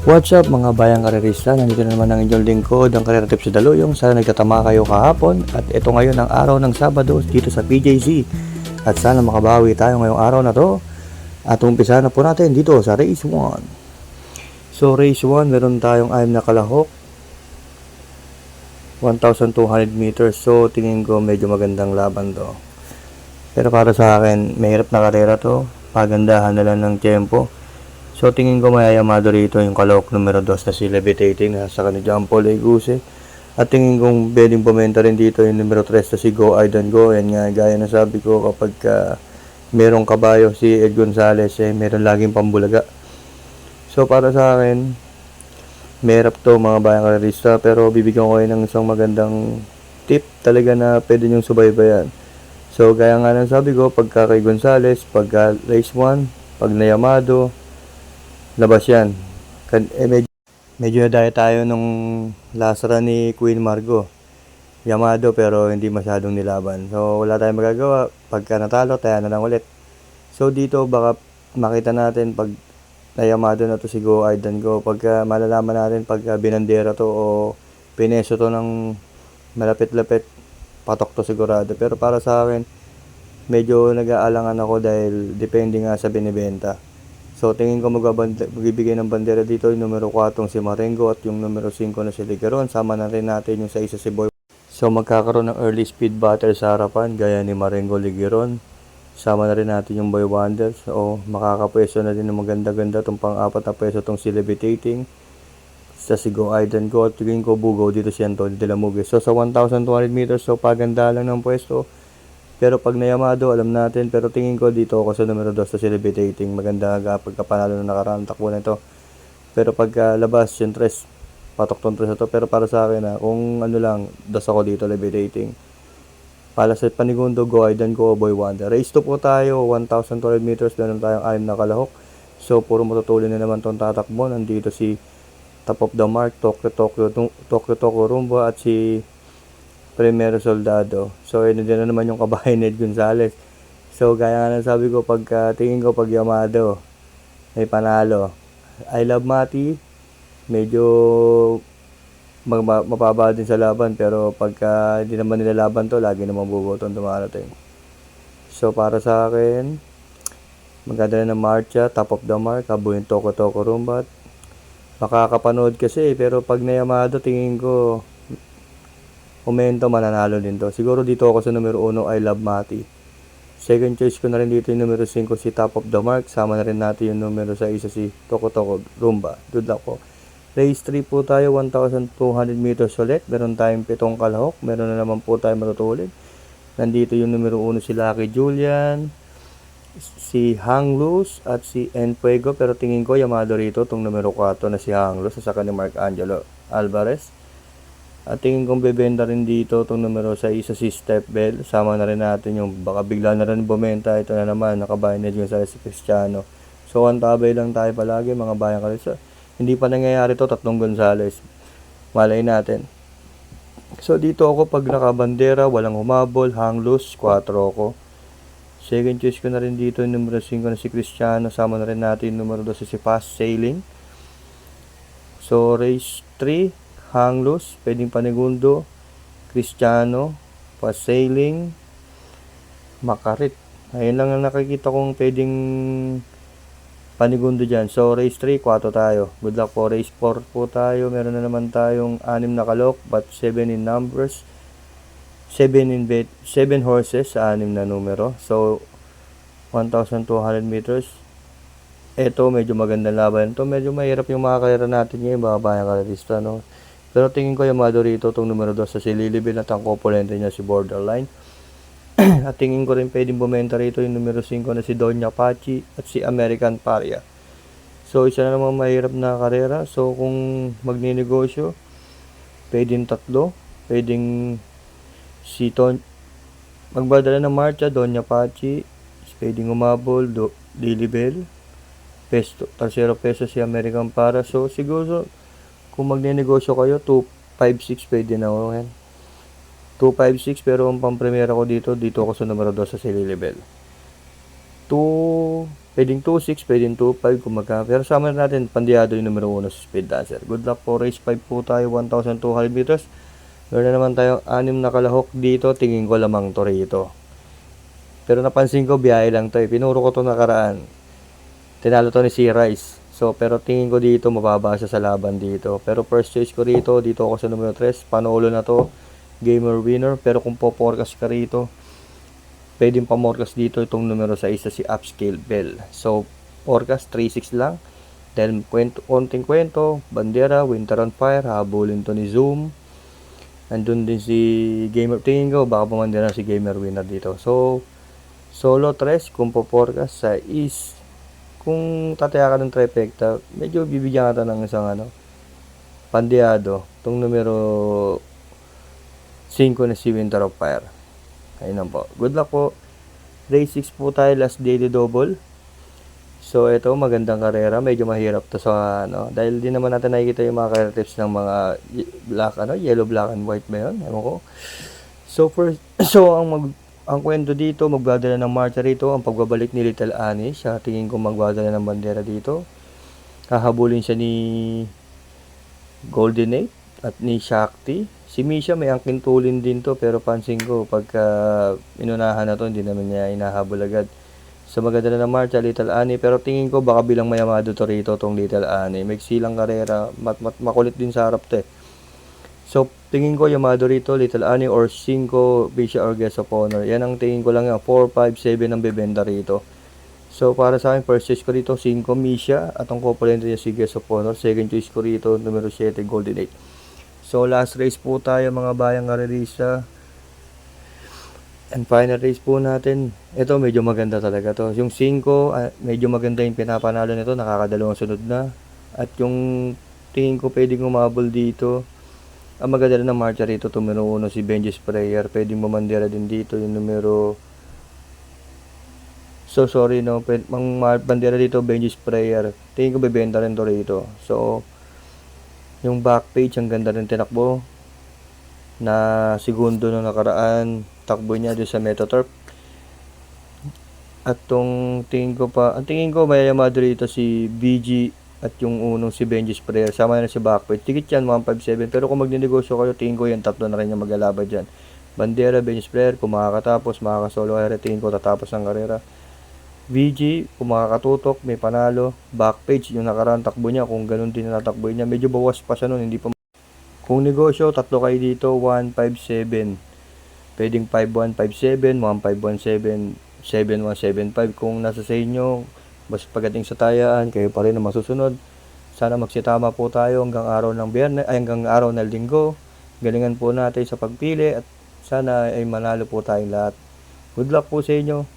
What's up mga bayang karerista? Nandito na naman ang inyong lingkod, ang Karera Tips sa Daluyong. Sana nagtatama kayo kahapon at ito ngayon ang araw ng Sabado dito sa PJC. At sana makabawi tayo ngayong araw na to. At umpisa na po natin dito sa Race 1. So Race 1, meron tayong 6 na kalahok, 1,200 meters. So tingin ko medyo magandang laban to. Pero para sa akin, mahirap na karera to. Pagandahan na lang ng tempo. So tingin ko mayayamado rito yung kalahok numero 2 na si Levitating na sa kanila John Paul Leguse. At tingin kong pwedeng bumenta rin dito yung numero 3 na si Go Aidan Go. Yan nga, gaya na sabi ko, kapag merong kabayo si Ed Gonzalez, meron laging pambulaga. So para sa akin, mahirap to mga bayang karerista, pero bibigyan ko kayo ng isang magandang tip talaga na pwede nyong subaybayan. So gaya nga ng sabi ko, pagka kay Gonzalez, pagka race 1, pag nayamado, labas yan. Medyo nadaya tayo nung last run ni Queen Margo. Yamado pero hindi masyadong nilaban. So wala tayong magagawa. Pagka natalo, tayo na lang ulit. So dito baka makita natin pag nayamado na to si Go Aidan Go. Pagka malalaman natin pagka binandera to o pineso to ng malapit-lapit, patok to sigurado. Pero para sa akin, medyo nag-aalangan ako dahil depende nga sa binibenta. So tingin ko magbibigay ng bandera dito yung numero 4 si Marengo at yung numero 5 na si Ligaron. Sama na rin natin yung sa isa si Boy. So magkakaroon ng early speed battle sa harapan gaya ni Marengo, Ligaron. Sama na rin natin yung Boy Wonder. So makakapwesto na din ng maganda-ganda itong pang-4 na pwesto itong si Levitating. Sa si Go Aidan Go at tingin ko bugaw dito si Antonio de la Mugue. So sa 1,200 meters, so paganda lang ng pwesto. Pero pag nayamado, alam natin. Pero tingin ko dito ako sa numero 2 sa Levitating. Maganda pagkapanalo na nakaraan takbo na ito. Pero pagka labas, yung 3, patok tong 3 na to. Pero para sa akin, kung ano lang, 2 ako dito, Levitating. Para sa panigundo, Go Aidan Go, Boy Wonder. Race 2 po tayo, 1,200 meters. Meron tayong 6 na kalahok. So, puro matutulin na naman itong tatakbo. Nandito si Top of the Mark, Tokyo Rumba at si Primero Soldado. So, yun din na naman yung kabahay ni Ed Gonzalez. So, gaya nga ng sabi ko, tingin ko pag yamado, may panalo. I Love Mati, medyo mapaba din sa laban, pero pagka hindi naman nilalaban to, lagi naman bubotong dumarating. So, para sa akin, maganda na ng Marcha, Top of the Mark, Kabuhin Toko Rumbat. Makakapanood kasi, pero pag nayamado, tingin ko, momento mananalo din to. Siguro dito ako sa numero 1, I Love Mati. Second choice ko na rin dito yung numero 5 si Top of the Mark. Sama na rin natin yung numero 6 si Toko Rumba. Good luck po. Race 3 po tayo, 1,200 meters ulit. Meron tayong 7 kalahok. Meron na naman po tayo matutulid. Nandito yung numero 1 si Lucky Julian, si Hang Luz at si Enfuego. Pero tingin ko yamado rito itong numero 4 na si Hang Luz sa ni Mark Angelo Alvarez. At tingin kong bebenta rin dito itong numero 6 si Step Bell. Sama na rin natin yung baka bigla na rin bumenta. Ito na naman, nakabayan na dyan sa si Cristiano. So, ang tabay lang tayo palagi mga bayang kalisa. Hindi pa nangyayari to 3 Gonzales. Malay natin. So, dito ako pag nakabandera, walang humabol, hang loose, 4 ako. Second choice ko na rin dito yung numero 5 na si Cristiano. Sama na rin natin yung numero 2 si Fast Sailing. So, race 3. Hang loose, pwedeng panigundo, Cristiano, Pasailing, Makarit. Ayun lang ang nakikita kong pwedeng panigundo dyan. So, race 3, 4 tayo. Good luck po. Race 4 po tayo. Meron na naman tayong 6 na kalok, but 7 in numbers. 7 horses sa 6 na numero. So, 1,200 meters. Ito, medyo magandang laban. Ito, medyo mahirap yung mga karera natin ngayon, mga bayang karerista, no? Pero tingin ko yamado rito itong numero 2 sa si Lilibel at ang kopulente niya si Borderline. At tingin ko rin pwedeng bumenta rito yung numero 5 na si Doña Pachi at si American Paria. So isa na naman mahirap na karera. So kung magninegosyo, pwedeng 3. Pwedeng si magbadala ng Marcha, Doña Pachi, pwedeng umabol, Lilibel, Tercero peso si American Para. So siguro kung magne-negosyo kayo, 256 pwede na ako. 256 pero ang pang-premier ako dito ako sa numero 2 sa Lilibel. 2 Pwedeng 2.6, pwedeng 2.5 kung magka. Pero sama natin, Pandiado yung numero 1 sa Speed Dancer. Good luck po, race 5 po tayo, 1,200 meters. Meron na naman tayong 6 na kalahok dito, tingin ko lamang to rito. Pero napansin ko, biyahe lang to eh. Pinuro ko to nakaraan. Tinalo to ni C. Rice. So, pero tingin ko dito, mababa siya sa laban dito. Pero first choice ko rito, dito ako sa numero 3. Panolo na to, gamer winner. Pero kung po-forecast ka rito, pwedeng pamorkas dito itong numero 6 sa si Upscale Bell. So, forecast 3-6 lang. Dahil konting kwento, Bandera, Winter on Fire, habulin to ni Zoom. Andun din si Gamer, tingin ko, baka pumandira si Gamer Winner dito. So, solo 3, kung po-forecast sa East, kung tataya ka ng trifecta, medyo bibigyan ka ng isang Pandiado, itong numero 5 na si Winter of Fire. Ayun po. Good luck po. Race 6 po tayo, last daily double. So, ito, magandang karera. Medyo mahirap to sa, dahil di naman natin nakikita yung mga career tips ng mga black, yellow, black, and white ba yun? Ewan ko. So, ang kwento dito, magdadala ng marcha rito, ang pagbabalik ni Little Annie. Siya, tingin ko magdadala ng bandera dito. Hahabulin siya ni Golden 8 at ni Shakti. Si Misha may angkin tulin din to, pero pansin ko pagka inunahan na to, hindi naman niya inahabol agad. So maganda na marcha, Little Annie, pero tingin ko baka bilang mayamado to rito tong Little Annie. May silang karera, makulit din sa harap to eh. So tingin ko Yamado rito, Little Annie or 5 Bisha or Guest of Honor. Yan ang tingin ko lang yan, 4, 5, 7 ang bebenda rito. So para sa akin, first choice ko rito 5 Misha at ang kopulente niya si Guest of Honor. Second choice ko rito numero 7 Golden 8. So last race po tayo mga bayang karerista. And final race po natin. Ito medyo maganda talaga to. Yung 5, medyo maganda yung pinapanalo nito, nakakadalawang sunod na. At yung tingin ko pwedeng umabol dito. Ang maganda na marcha rito, numero 1 si Benji Sprayer. Pwedeng mamandera din dito yung numero... So sorry bandera dito Benji Sprayer. Tingin ko bebenta rin to rito. So yung back page, ang ganda rin tinakbo na segundo nung nakaraan, takbo niya doon sa Metaturf. At ang tingin ko mayayamado rito si BG at yung unong si Benji Sprayer, sama na si back page. Tikit yan 157, pero kung magninegosyo kayo, tingin ko yung tatlo na rin yung mag-alaba dyan. Bandera, Benji Sprayer, kung makakatapos, makakasolo karera, tingin ko tatapos ng karera. VG, kung makakatutok, may panalo. Backpage, yung nakaraan takbo niya, kung ganun din natakbo niya, medyo bawas pa siya nun, hindi pa. Kung negosyo, tatlo kayo dito, 157. Pwedeng 5157, 1517, 7175. Kung nasa sa inyo, basta pagdating sa tayaan, kayo pa rin ang masusunod. Sana magsitama po tayo hanggang araw ng Biyernes, hanggang araw ng Linggo. Galingan po natin sa pagpili at sana ay manalo po tayong lahat. Good luck po sa inyo.